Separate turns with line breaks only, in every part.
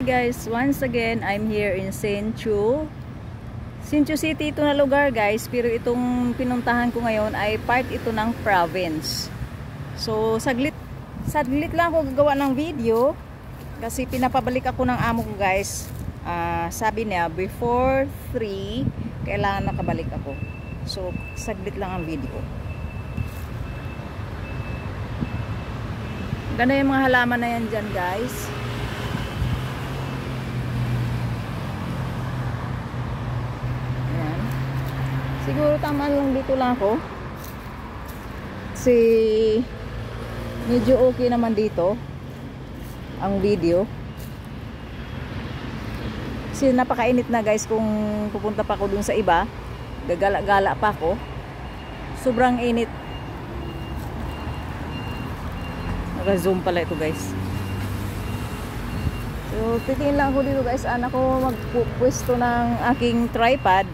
Guys, once again, I'm here in Hsinchu City. Ito na lugar guys, pero itong pinuntahan ko ngayon ay part ito ng province. So saglit lang ako gagawa ng video kasi pinapabalik ako ng amo ko guys. Sabi niya before 3 kailangan nakabalik ako. So saglit lang ang video. Ganda yung mga halaman na yan dyan guys. Siguro tama lang dito lang ako. Kasi medyo okay naman dito ang video. Kasi napakainit na guys kung pupunta pa ako dun sa iba. Gagala-gala pa ako. Sobrang init. Naka-zoom pala ito guys. So titingin lang ako dito guys. Anak ko magpupwesto ng aking tripod.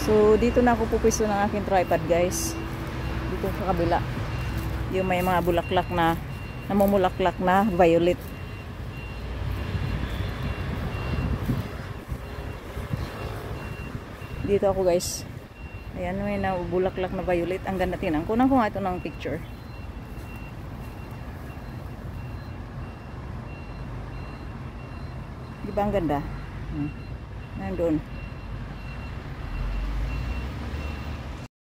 So dito na ako pupiso ng aking tripod guys. Dito sa kabila. Yung may mga bulaklak na namumulaklak na violet. Dito ako guys. Ayan, may nabulaklak na violet. Ang ganda tingnan. Kunan ko nga ito ng picture. Di ba ang ganda? Nandun.